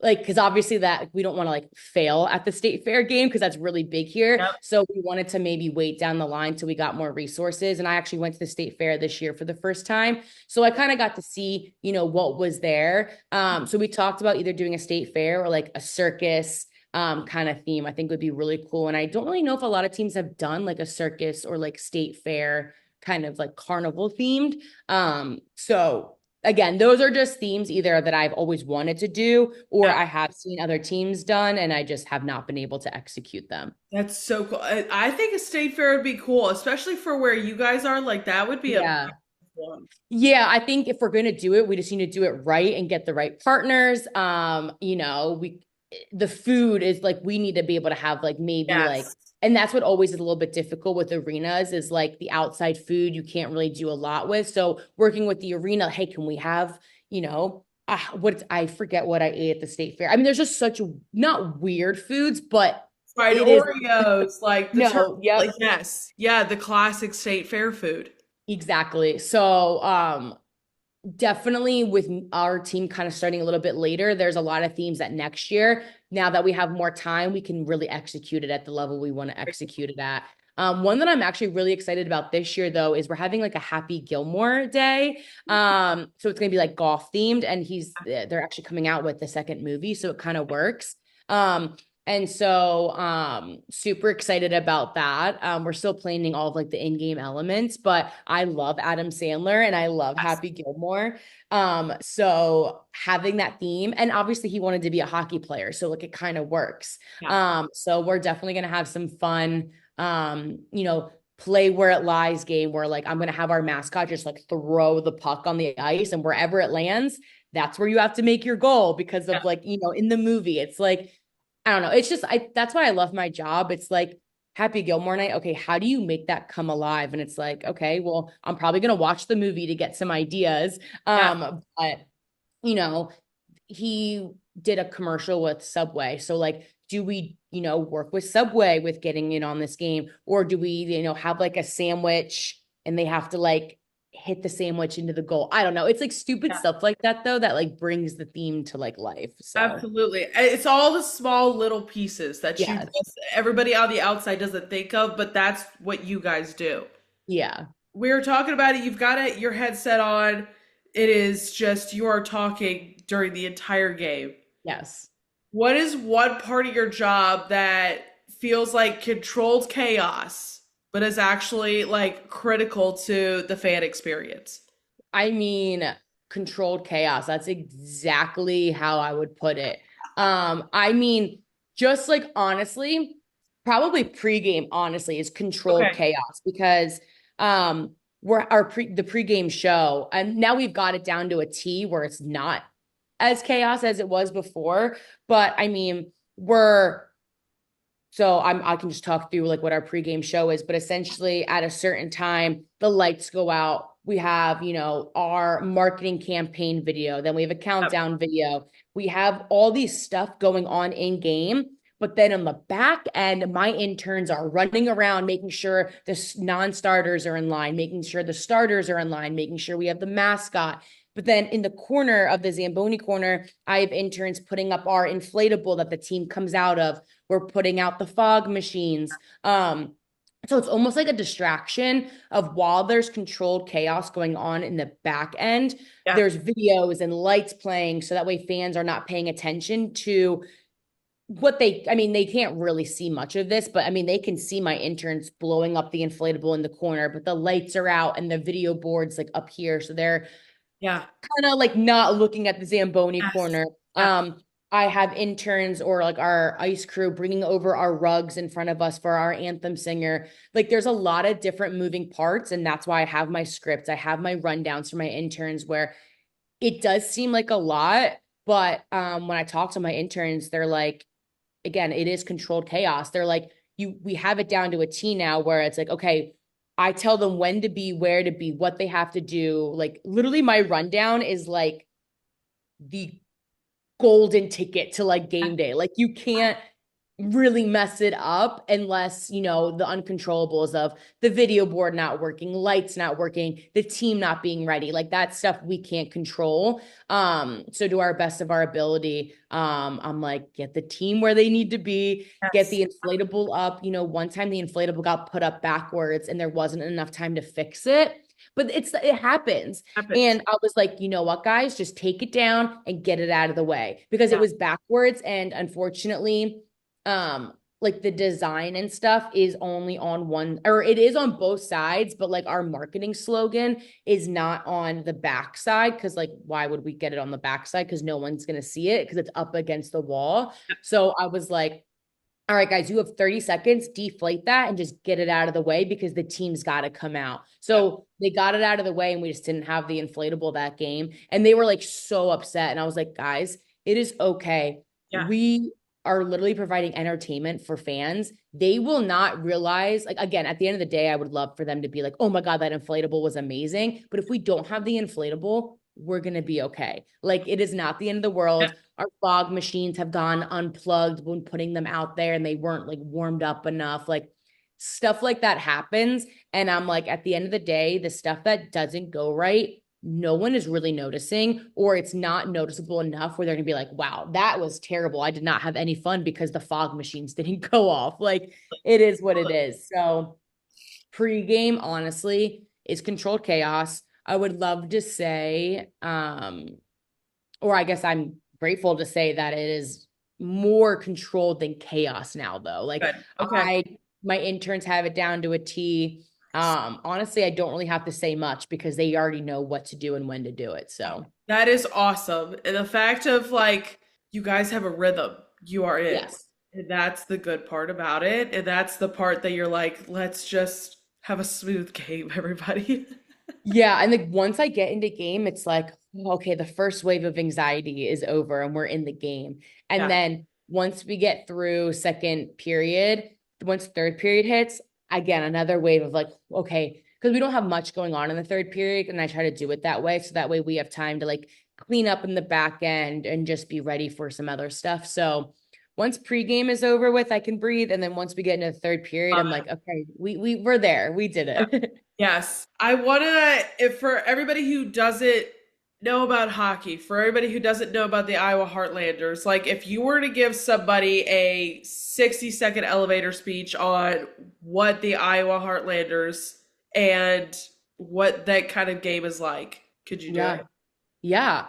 Speaker 9: like, because obviously that we don't want to like fail at the state fair game because that's really big here. So we wanted to maybe wait down the line till we got more resources. And I actually went to the state fair this year for the first time. So I kind of got to see, what was there. So we talked about either doing a state fair or like a circus kind of theme. I think would be really cool. And I don't really know if a lot of teams have done like a circus or like state fair kind of like carnival themed. So again, those are just themes either that I've always wanted to do or I have seen other teams done and I just have not been able to execute them.
Speaker 1: That's so cool. I think a state fair would be cool, especially for where you guys are. Like that would be a one.
Speaker 9: Yeah, I think if we're gonna do it, we just need to do it right and get the right partners. The food is like we need to be able to have like maybe like, and that's what always is a little bit difficult with arenas is like the outside food you can't really do a lot with. So working with the arena, hey, can we have, I forget what I ate at the state fair. I mean, there's just such not weird foods, but
Speaker 1: fried Oreos, like the
Speaker 9: like,
Speaker 1: the classic state fair food.
Speaker 9: Exactly. So definitely with our team kind of starting a little bit later, there's a lot of themes that next year, now that we have more time, we can really execute it at the level we want to execute it at. One that I'm actually really excited about this year though, is we're having like a Happy Gilmore day. So it's going to be like golf themed and they're actually coming out with the second movie. So it kind of works. And so super excited about that. We're still planning all of like the in-game elements, but I love Adam Sandler and I love Happy Gilmore. So having that theme, and obviously he wanted to be a hockey player, so like it kind of works. So we're definitely gonna have some fun play where it lies game where like I'm going to have our mascot just like throw the puck on the ice and wherever it lands, that's where you have to make your goal because of like, in the movie, it's like, I don't know. It's just, that's why I love my job. It's like Happy Gilmore night. Okay. How do you make that come alive? And it's like, okay, well, I'm probably going to watch the movie to get some ideas. But he did a commercial with Subway. So like, do we, work with Subway with getting in on this game? Or do we, have like a sandwich and they have to like hit the sandwich into the goal? I don't know. It's like stupid stuff like that though, that like brings the theme to like life. So
Speaker 1: Absolutely. It's all the small little pieces that everybody on the outside doesn't think of, but that's what you guys do.
Speaker 9: Yeah.
Speaker 1: We were talking about it. You've got your headset on. It is just you are talking during the entire game.
Speaker 9: Yes.
Speaker 1: What is one part of your job that feels like controlled chaos, but is actually like critical to the fan experience?
Speaker 9: I mean, controlled chaos. That's exactly how I would put it. I mean, just like honestly, probably pregame, honestly, is controlled chaos because we're the pregame show, and now we've got it down to a T where it's not as chaos as it was before. But I mean, I can just talk through like what our pregame show is, but essentially at a certain time, the lights go out. We have, our marketing campaign video. Then we have a countdown video. We have all these stuff going on in game. But then on the back end, my interns are running around, making sure the non-starters are in line, making sure the starters are in line, making sure we have the mascot. But then in the corner of the Zamboni corner, I have interns putting up our inflatable that the team comes out of. We're putting out the fog machines. So it's almost like a distraction of while there's controlled chaos going on in the back end, there's videos and lights playing so that way fans are not paying attention to they can't really see much of this, but I mean, they can see my interns blowing up the inflatable in the corner, but the lights are out and the video board's like up here. So they're kind of like not looking at the Zamboni corner. I have interns or like our ice crew bringing over our rugs in front of us for our anthem singer. Like there's a lot of different moving parts. And that's why I have my scripts. I have my rundowns for my interns where it does seem like a lot. But when I talk to my interns, they're like, again, it is controlled chaos. They're like, we have it down to a T now where it's like, okay, I tell them when to be, where to be, what they have to do. Like literally my rundown is like the golden ticket to like game day. Like you can't really mess it up unless, the uncontrollables of the video board not working, lights not working, the team not being ready. Like that stuff we can't control. So to our best of our ability, I'm like, get the team where they need to be, get the inflatable up. One time the inflatable got put up backwards and there wasn't enough time to fix it. But it happens. And I was like, you know what, guys, just take it down and get it out of the way because it was backwards. And unfortunately, like the design and stuff is only on one, or it is on both sides, but like our marketing slogan is not on the back side. Cause like, why would we get it on the back side? Cause no one's going to see it because it's up against the wall. So I was like, all right, guys, you have 30 seconds, deflate that and just get it out of the way because the team's got to come out. So they got it out of the way and we just didn't have the inflatable that game. And they were like so upset. And I was like, guys, it is okay. We are literally providing entertainment for fans. They will not realize, like, again, at the end of the day, I would love for them to be like, oh my God, that inflatable was amazing. But if we don't have the inflatable, we're going to be okay. Like it is not the end of the world. Our fog machines have gone unplugged when putting them out there and they weren't like warmed up enough. Like stuff like that happens. And I'm like, at the end of the day, the stuff that doesn't go right, no one is really noticing, or it's not noticeable enough where they're gonna be like, wow, that was terrible. I did not have any fun because the fog machines didn't go off. Like it is what it is. So pregame, honestly, is controlled chaos. I would love to say, or I guess I'm grateful to say that it is more controlled than chaos now, though. Like my interns have it down to a T. Honestly, I don't really have to say much because they already know what to do and when to do it. So
Speaker 1: that is awesome. And the fact of like, you guys have a rhythm. You are in.
Speaker 9: Yes.
Speaker 1: And that's the good part about it. And that's the part that you're like, let's just have a smooth game, everybody.
Speaker 9: Yeah, and like once I get into game, it's like, okay, the first wave of anxiety is over and we're in the game. And
Speaker 1: Yeah.
Speaker 9: then once we get through second period, once third period hits, again, another wave of like, okay, because we don't have much going on in the third period, and I try to do it that way. So that way we have time to like clean up in the back end and just be ready for some other stuff. So once pregame is over with, I can breathe. And then once we get into the third period, I'm like, okay, we're there. We did it.
Speaker 1: Yes. I want to, if for everybody who doesn't know about hockey, for everybody who doesn't know about the Iowa Heartlanders, like if you were to give somebody a 60-second elevator speech on what the Iowa Heartlanders and what that kind of game is like, could you do
Speaker 9: Yeah.
Speaker 1: it?
Speaker 9: Yeah.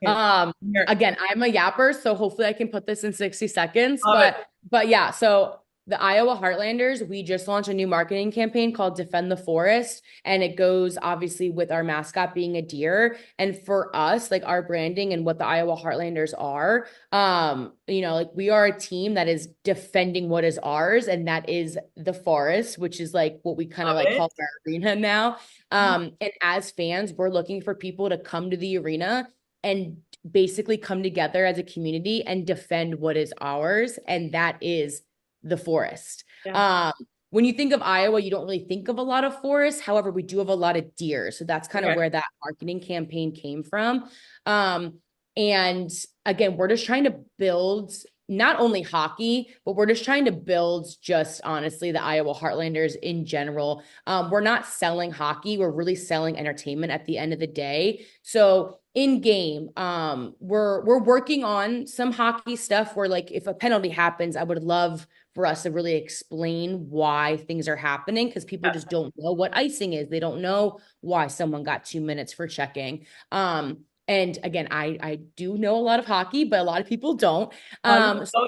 Speaker 1: Here.
Speaker 9: Again, I'm a yapper, so hopefully I can put this in 60 seconds.
Speaker 1: Love it.
Speaker 9: But yeah, so the Iowa Heartlanders, we just launched a new marketing campaign called Defend the Forest, and it goes obviously with our mascot being a deer. And for us, like our branding and what the Iowa Heartlanders are, like we are a team that is defending what is ours, and that is the forest, which is like what we kind of
Speaker 1: Love
Speaker 9: like
Speaker 1: it.
Speaker 9: call our arena now. And as fans, we're looking for people to come to the arena and basically come together as a community and defend what is ours, and that is the forest.
Speaker 1: Yeah.
Speaker 9: When you think of Iowa, you don't really think of a lot of forests. However, we do have a lot of deer. So that's kind of where that marketing campaign came from. And again, we're just trying to build not only hockey, but we're just trying to build just honestly the Iowa Heartlanders in general. We're not selling hockey. We're really selling entertainment at the end of the day. So in game, we're working on some hockey stuff where like if a penalty happens, I would love for us to really explain why things are happening, because people just don't know what icing is. They don't know why someone got 2 minutes for checking. And again, I do know a lot of hockey, but a lot of people don't. So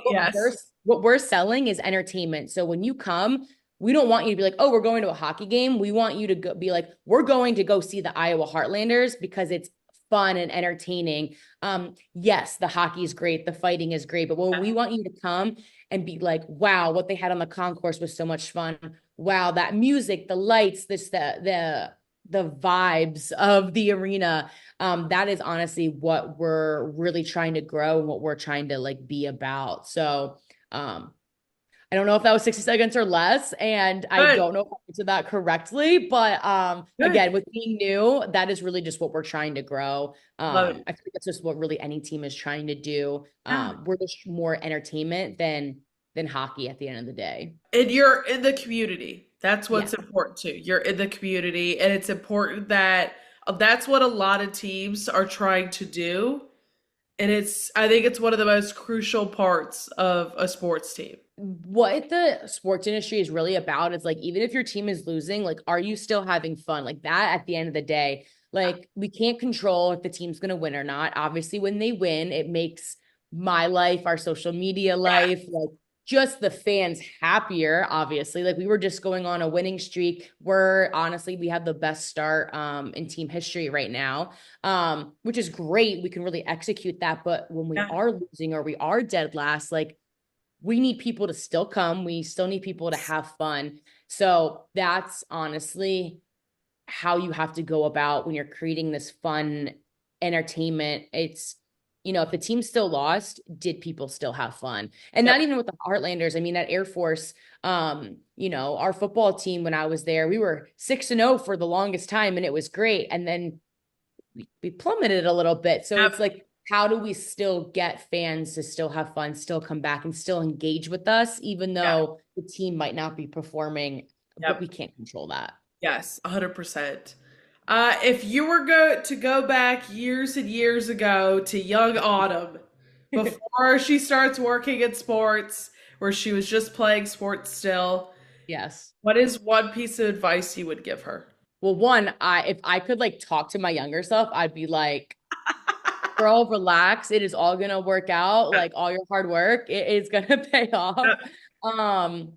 Speaker 9: what we're selling is entertainment. So when you come, we don't want you to be like, oh, we're going to a hockey game. We want you to be like, we're going to go see the Iowa Heartlanders because it's fun and entertaining. Yes, the hockey is great, the fighting is great, but we want you to come and be like, wow, what they had on the concourse was so much fun. Wow, that music, the lights, the vibes of the arena. That is honestly what we're really trying to grow and what we're trying to like be about. So I don't know if that was 60 seconds or less, and I don't know if I answered that correctly, but again, with being new, that is really just what we're trying to grow. I think that's just what really any team is trying to do. We're just more entertainment than hockey at the end of the day.
Speaker 1: And you're in the community. That's what's important too. You're in the community, and it's important that that's what a lot of teams are trying to do. And I think it's one of the most crucial parts of a sports team.
Speaker 9: What the sports industry is really about is like, even if your team is losing, like, are you still having fun? Like that at the end of the day, like we can't control if the team's going to win or not. Obviously, when they win, it makes my life, our social media life, like just the fans happier, obviously. Like we were just going on a winning streak. We have the best start in team history right now, which is great. We can really execute that. But when we are losing or we are dead last, like we need people to still come. We still need people to have fun. So that's honestly how you have to go about when you're creating this fun entertainment. It's, if the team still lost, did people still have fun? And not even with the Heartlanders. I mean, at Air Force, our football team, when I was there, we were 6-0 for the longest time, and it was great. And then we plummeted a little bit. So it's like, how do we still get fans to still have fun, still come back and still engage with us, even though the team might not be performing, but we can't control that.
Speaker 1: Yes, 100%. If you were to go back years and years ago to young Autumn, before she starts working in sports, where she was just playing sports still,
Speaker 9: yes,
Speaker 1: what is one piece of advice you would give her?
Speaker 9: Well, one, if I could like talk to my younger self, I'd be like, girl, relax. It is all gonna work out. Like all your hard work, it is gonna pay off.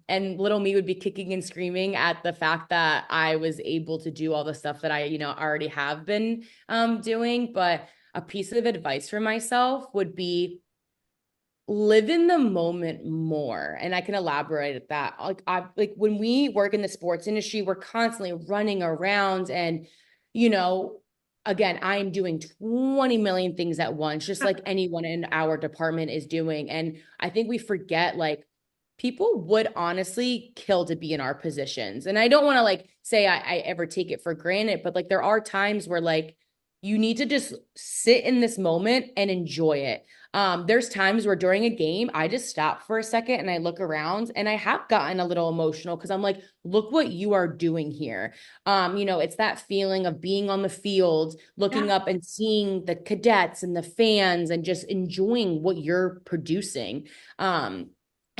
Speaker 9: And little me would be kicking and screaming at the fact that I was able to do all the stuff that I, already have been doing. But a piece of advice for myself would be live in the moment more. And I can elaborate at that. Like when we work in the sports industry, we're constantly running around and, you know, again, I'm doing 20 million things at once, just like anyone in our department is doing. And I think we forget, like, people would honestly kill to be in our positions. And I don't want to like say I ever take it for granted, but like there are times where like you need to just sit in this moment and enjoy it. There's times where during a game, I just stop for a second and I look around and I have gotten a little emotional because I'm like, look what you are doing here. It's that feeling of being on the field, looking up and seeing the cadets and the fans and just enjoying what you're producing.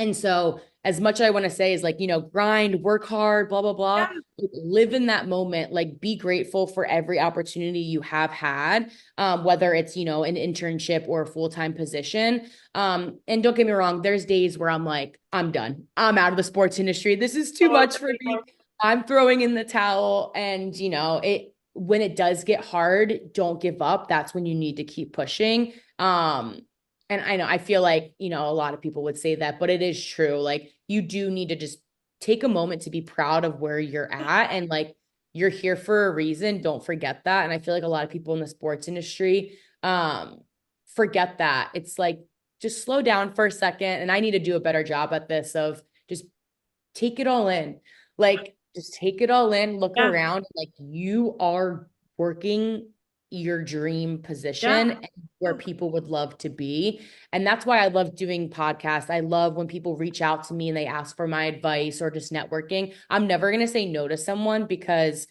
Speaker 9: And so as much I want to say is like, grind, work hard, blah, blah, blah, live in that moment, like be grateful for every opportunity you have had, whether it's, an internship or a full-time position. And don't get me wrong, there's days where I'm like, I'm done. I'm out of the sports industry. This is too much for me. I'm throwing in the towel. And, when it does get hard, don't give up. That's when you need to keep pushing. And I know, I feel like, a lot of people would say that, but it is true. Like you do need to just take a moment to be proud of where you're at. And like, you're here for a reason. Don't forget that. And I feel like a lot of people in the sports industry, forget that. It's like, just slow down for a second. And I need to do a better job at this of just take it all in. Like, just take it all in, look around, like you are working your dream position and where people would love to be. And that's why I love doing podcasts. I love when people reach out to me and they ask for my advice or just networking. I'm never going to say no to someone because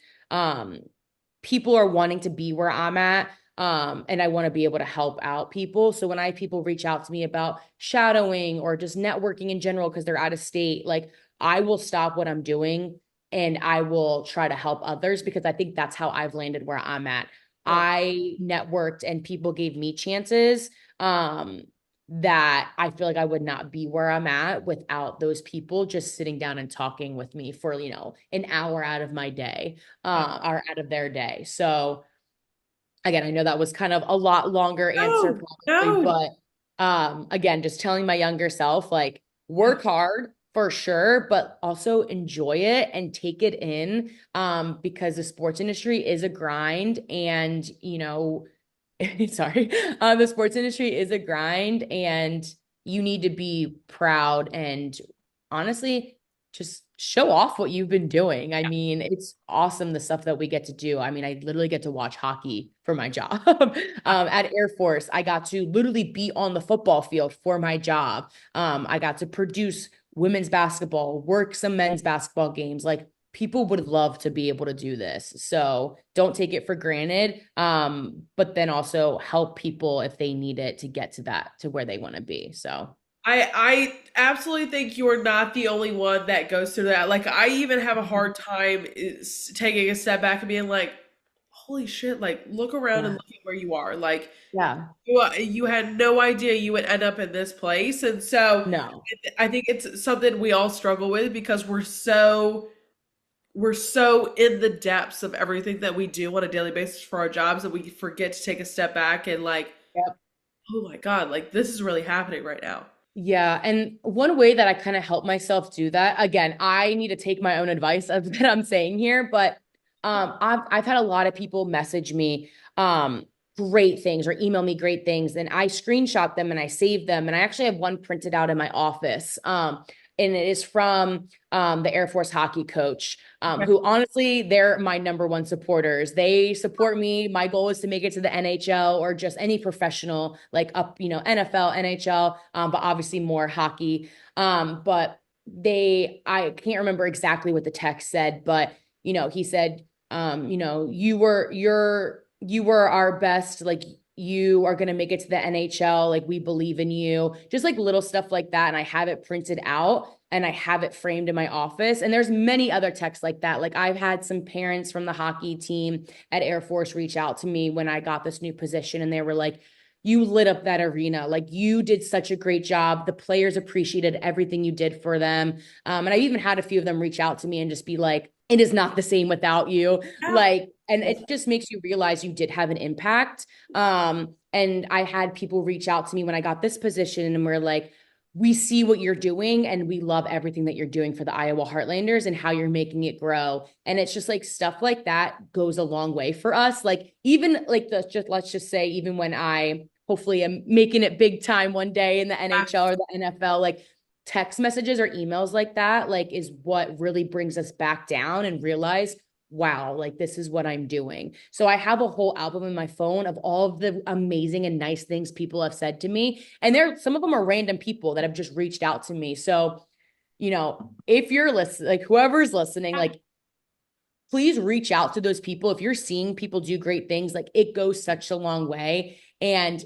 Speaker 9: people are wanting to be where I'm at. And I want to be able to help out people. So when I have people reach out to me about shadowing or just networking in general, because they're out of state, like I will stop what I'm doing and I will try to help others because I think that's how I've landed where I'm at. I networked and people gave me chances that I feel like I would not be where I'm at without those people just sitting down and talking with me for, an hour out of my day or out of their day. So again, I know that was kind of a lot longer answer probably, but again, just telling my younger self, like work hard for sure, but also enjoy it and take it in because the sports industry is a grind and, sorry, the sports industry is a grind and you need to be proud and honestly, just show off what you've been doing. I mean, it's awesome the stuff that we get to do. I mean, I literally get to watch hockey for my job. At Air Force, I got to literally be on the football field for my job. I got to produce women's basketball, work some men's basketball games. Like people would love to be able to do this. So don't take it for granted. But then also help people if they need it to get to where they want to be. So
Speaker 1: I absolutely think you are not the only one that goes through that. Like I even have a hard time taking a step back and being like, holy shit, like look around and look at where you are. Like you had no idea you would end up in this place. And so
Speaker 9: no,
Speaker 1: I think it's something we all struggle with because we're so in the depths of everything that we do on a daily basis for our jobs that we forget to take a step back and like, oh my God, like this is really happening right now.
Speaker 9: Yeah. And one way that I kind of help myself do that, again, I need to take my own advice of that I'm saying here, but I've had a lot of people message me great things or email me great things and I screenshot them and I save them. And I actually have one printed out in my office. And it is from the Air Force hockey coach, who honestly, they're my number one supporters. They support me. My goal is to make it to the NHL or just any professional, like up, NFL, NHL, but obviously more hockey. But I can't remember exactly what the text said, but, he said, you were our best, like, you are going to make it to the NHL. Like we believe in you, just like little stuff like that. And I have it printed out and I have it framed in my office. And there's many other texts like that. Like I've had some parents from the hockey team at Air Force reach out to me when I got this new position and they were like, you lit up that arena. Like you did such a great job. The players appreciated everything you did for them. And I even had a few of them reach out to me and just be like, it is not the same without you.
Speaker 1: Yeah.
Speaker 9: Like, and it just makes you realize you did have an impact. And I had people reach out to me when I got this position and we're like, we see what you're doing and we love everything that you're doing for the Iowa Heartlanders and how you're making it grow. And it's just like stuff like that goes a long way for us. Like even like let's just say, even when I hopefully am making it big time one day in the NHL or the NFL, like text messages or emails like that, like is what really brings us back down and realize, wow, like this is what I'm doing. So I have a whole album in my phone of all of the amazing and nice things people have said to me. And some of them are random people that have just reached out to me. So, if you're listening, like whoever's listening, like please reach out to those people. If you're seeing people do great things, like it goes such a long way. And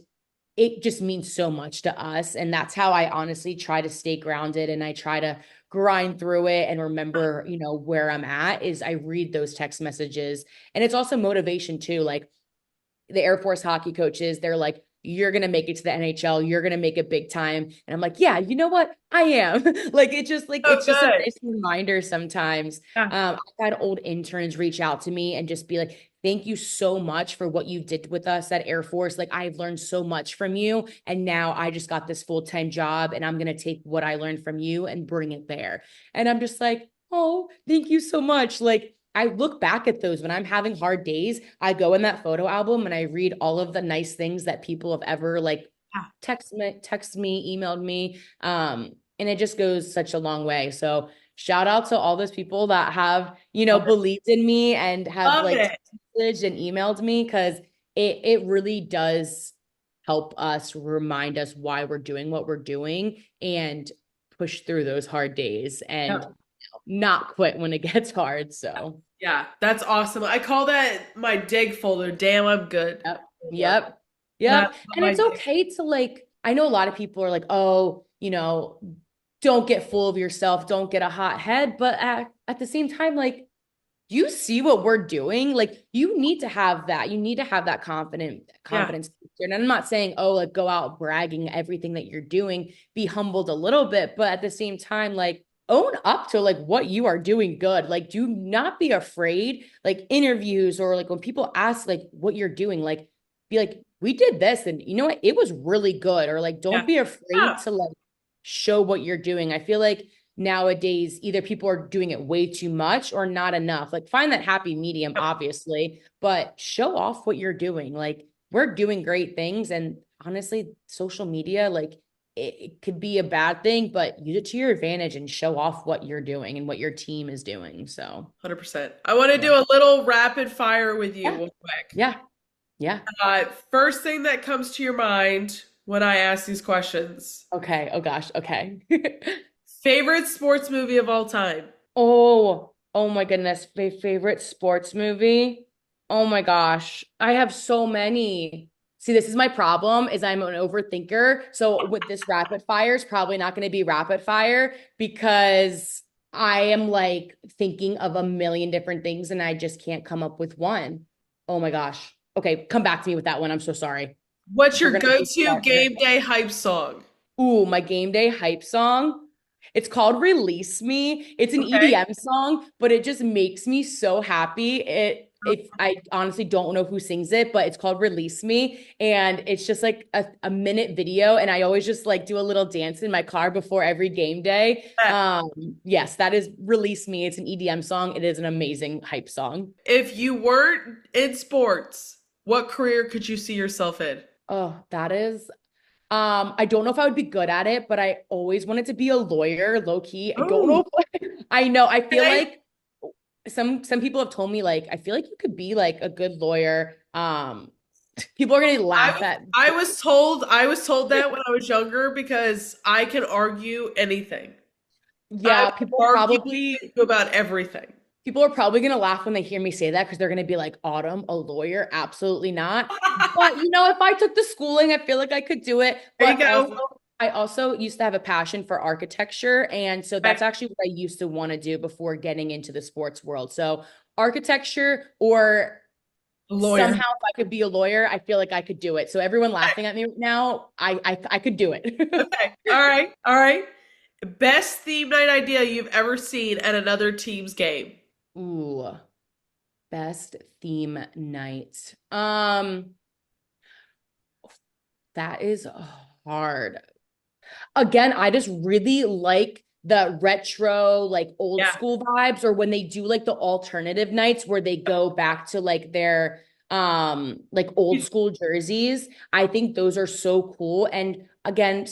Speaker 9: it just means so much to us. And that's how I honestly try to stay grounded and I try to grind through it and remember, where I'm at is I read those text messages. And it's also motivation too. Like the Air Force hockey coaches, they're like, you're going to make it to the NHL. You're going to make it big time. And I'm like, yeah, you know what? I am. It's just a nice reminder sometimes.
Speaker 1: Yeah.
Speaker 9: I've had old interns reach out to me and just be like, thank you so much for what you did with us at Air Force. Like I've learned so much from you. And now I just got this full-time job and I'm going to take what I learned from you and bring it there. And I'm just like, oh, thank you so much. Like I look back at those when I'm having hard days. I go in that photo album and I read all of the nice things that people have ever text me, emailed me. And it just goes such a long way. So shout out to all those people that have, believed in me and have messaged and emailed me because it really does help us remind us why we're doing what we're doing and push through those hard days and not quit when it gets hard. So
Speaker 1: yeah, that's awesome. I call that my dig folder. Damn, I'm good.
Speaker 9: Yep. And it's okay to I know a lot of people are like, oh, don't get full of yourself, don't get a hot head. But at the same time, you see what we're doing. Like you need to have that. You need to have that confidence. And I'm not saying, oh, go out bragging everything that you're doing, be humbled a little bit, but at the same time, own up to what you are doing good. Do not be afraid, interviews or when people ask what you're doing, be like, we did this and you know what, it was really good. Or don't be afraid to show what you're doing. I feel like nowadays either people are doing it way too much or not enough. Find that happy medium, obviously, but show off what you're doing. We're doing great things. And honestly, social media, it could be a bad thing, but use it to your advantage and show off what you're doing and what your team is doing. So
Speaker 1: 100%. I want to do a little rapid fire with you real quick.
Speaker 9: Yeah.
Speaker 1: First thing that comes to your mind when I ask these questions.
Speaker 9: Okay. Oh gosh. Okay.
Speaker 1: Favorite sports movie of all time?
Speaker 9: Oh my goodness. My favorite sports movie. Oh my gosh. I have so many. See, this is my problem is I'm an overthinker. So with this rapid fire is probably not going to be rapid fire because I am thinking of a million different things and I just can't come up with one. Oh my gosh. Okay. Come back to me with that one. I'm so sorry.
Speaker 1: What's your go-to game day hype song?
Speaker 9: Ooh, my game day hype song. It's called Release Me. It's an EDM song, but it just makes me so happy. I honestly don't know who sings it, but it's called Release Me. And it's just a minute video. And I always just do a little dance in my car before every game day. Yes, that is Release Me. It's an EDM song. It is an amazing hype song.
Speaker 1: If you weren't in sports, what career could you see yourself in?
Speaker 9: Oh, that is, I don't know if I would be good at it, but I always wanted to be a lawyer, low key. I don't know. I know. I feel like some people have told me I feel like you could be a good lawyer. People are gonna laugh at.
Speaker 1: I was told that when I was younger because I can argue anything.
Speaker 9: Yeah, people probably
Speaker 1: about everything.
Speaker 9: People are probably going to laugh when they hear me say that because they're going to be like, Autumn, a lawyer? Absolutely not. But, if I took the schooling, I feel like I could do it. But I also used to have a passion for architecture. And so that's actually what I used to want to do before getting into the sports world. So architecture or
Speaker 1: A lawyer.
Speaker 9: somehow if I could be a lawyer, I feel like I could do it. So everyone laughing at me right now, I could do it.
Speaker 1: Okay. All right. All right. Best theme night idea you've ever seen at another team's game.
Speaker 9: Ooh, best theme night. That is hard. Again, I just really like the retro, like old
Speaker 1: Yeah.
Speaker 9: school vibes, or when they do like the alternative nights where they go back to like their like old school jerseys. I think those are so cool. And again,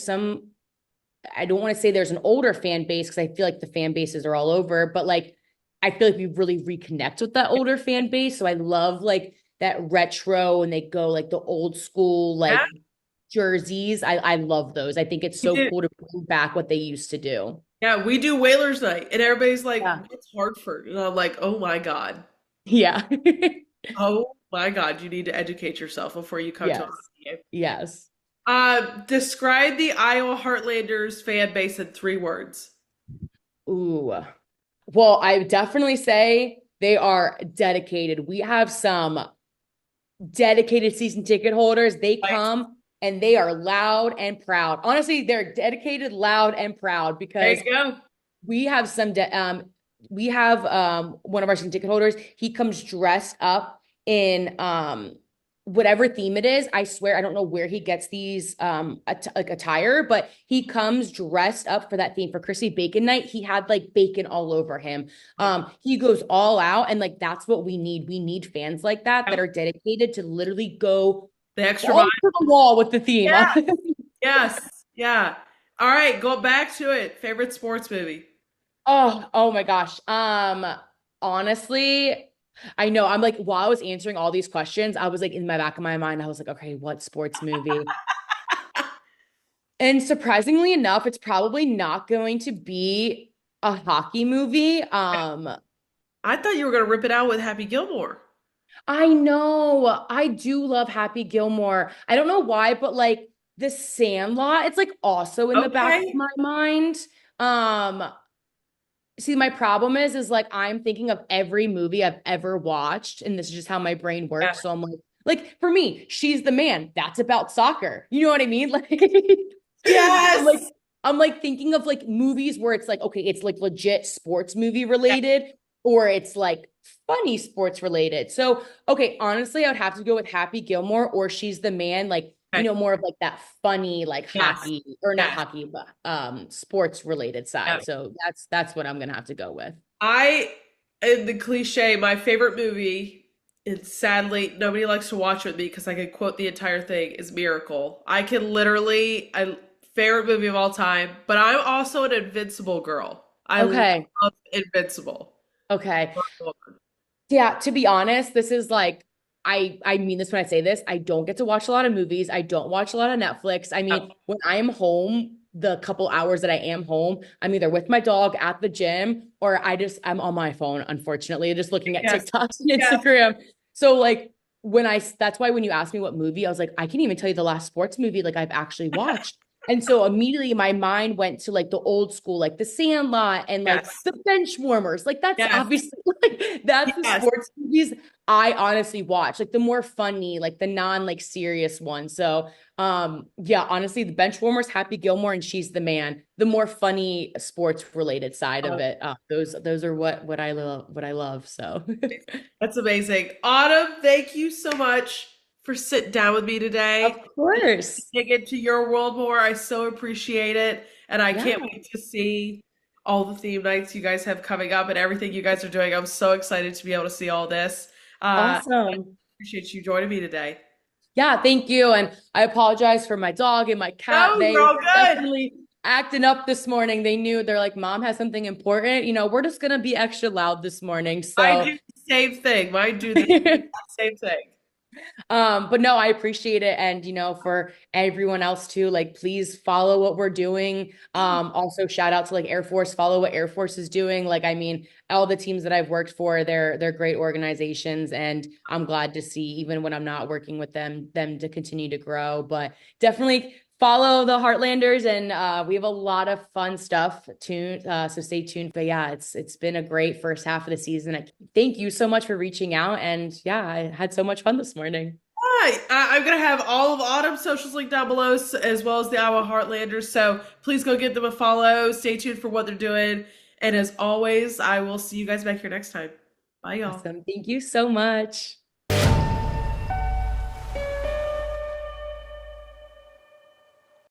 Speaker 9: I don't want to say there's an older fan base because I feel like the fan bases are all over, but like I feel like we really reconnect with that older fan base. So I love like that retro and they go like the old school
Speaker 1: Yeah.
Speaker 9: like jerseys. I love those. I think it's so
Speaker 1: did.
Speaker 9: cool to bring back what they used to do.
Speaker 1: Yeah, we do Whalers night, and everybody's like,
Speaker 9: Yeah.
Speaker 1: "What's Hartford?" And I'm like, "Oh my God,
Speaker 9: Yeah.
Speaker 1: oh my God, you need to educate yourself before you come to a
Speaker 9: Yes.
Speaker 1: hockey game."
Speaker 9: Yes.
Speaker 1: Describe the Iowa Heartlanders fan base in 3 words.
Speaker 9: Ooh. Well, I would definitely say they are dedicated. We have some dedicated season ticket holders. They
Speaker 1: Right.
Speaker 9: come and they are loud and proud. Honestly, they're dedicated, loud, and proud
Speaker 1: There
Speaker 9: because
Speaker 1: you go.
Speaker 9: we have we have one of our season ticket holders. He comes dressed up in whatever theme it is. I swear I don't know where he gets these like attire, but he comes dressed up for that theme. For Chrissy Bacon night, he had like bacon all over him. He goes all out, and like that's what we need. We need fans like that are dedicated to literally go
Speaker 1: The extra
Speaker 9: all
Speaker 1: mile.
Speaker 9: to the wall with the theme.
Speaker 1: Yeah. Yes. Yeah. All right, go back to it. Favorite sports movie?
Speaker 9: Oh my gosh. Honestly, I know I'm like, while I was answering all these questions, I was like in my back of my mind, I was like, okay, what sports movie? And surprisingly enough, it's probably not going to be a hockey movie.
Speaker 1: I thought you were gonna rip it out with Happy Gilmore.
Speaker 9: I know I do love Happy Gilmore. I don't know why, but like The Sandlot, it's like also in the back of
Speaker 1: Okay.
Speaker 9: my mind. See, my problem is like I'm thinking of every movie I've ever watched, and this is just how my brain
Speaker 1: Yeah.
Speaker 9: works. So I'm like for me, She's the Man. That's about soccer. You know what I mean? Like,
Speaker 1: Yes.
Speaker 9: I'm like thinking of like movies where it's like, okay, it's like legit sports movie related, or it's like funny sports related. So, okay, honestly, I would have to go with Happy Gilmore or She's the Man. Like,
Speaker 1: Okay.
Speaker 9: more of like that funny, like
Speaker 1: Yes.
Speaker 9: hockey or not
Speaker 1: Yes.
Speaker 9: hockey, but sports related side.
Speaker 1: Yeah.
Speaker 9: So that's what I'm gonna have to go with.
Speaker 1: In the cliche, my favorite movie, and sadly nobody likes to watch with me because I could quote the entire thing, is Miracle. I can literally, favorite movie of all time, but I'm also an Invincible girl. I
Speaker 9: Okay.
Speaker 1: love Invincible.
Speaker 9: Okay. Yeah, to be honest, this is like I mean this when I say this. I don't get to watch a lot of movies. I don't watch a lot of Netflix. I mean, when I'm home, the couple hours that I am home, I'm either with my dog at the gym or I'm on my phone, unfortunately, just looking at
Speaker 1: Yes.
Speaker 9: TikToks and Instagram. So like that's why when you asked me what movie, I was like, I can't even tell you the last sports movie like I've actually watched. And so immediately my mind went to like the old school, like The Sandlot and like
Speaker 1: Yes.
Speaker 9: the bench warmers. Like that's
Speaker 1: Yes.
Speaker 9: obviously like that's the
Speaker 1: Yes.
Speaker 9: sports movies I honestly watch, like the more funny, like the non like serious one. So yeah, honestly, the bench warmers, Happy Gilmore and She's the Man, the more funny sports related side of it. Those are what I love. So
Speaker 1: That's amazing. Autumn, thank you so much for sitting down with me today.
Speaker 9: of course.
Speaker 1: Dig into your world more. I so appreciate it. And I can't wait to see all the theme nights you guys have coming up and everything you guys are doing. I'm so excited to be able to see all this.
Speaker 9: Awesome.
Speaker 1: I appreciate you joining me today.
Speaker 9: Yeah, thank you. And I apologize for my dog and my cat.
Speaker 1: No,
Speaker 9: They
Speaker 1: you're all
Speaker 9: were
Speaker 1: good.
Speaker 9: definitely acting up this morning. They're like, Mom has something important. We're just gonna be extra loud this morning. So
Speaker 1: I do the same thing. Mine do the same thing.
Speaker 9: But no, I appreciate it. And, for everyone else too, like, please follow what we're doing. Also shout out to like Air Force, follow what Air Force is doing. Like, I mean, all the teams that I've worked for, they're great organizations. And I'm glad to see, even when I'm not working with them to continue to grow, but definitely follow the Heartlanders, and we have a lot of fun stuff tuned. So stay tuned. But yeah, it's been a great first half of the season. Thank you so much for reaching out, and yeah, I had so much fun this morning.
Speaker 1: Hi, I'm gonna have all of Autumn's socials linked down below, as well as the Iowa Heartlanders. So please go give them a follow. Stay tuned for what they're doing. And as always, I will see you guys back here next time. Bye, y'all.
Speaker 9: Awesome. Thank you so much.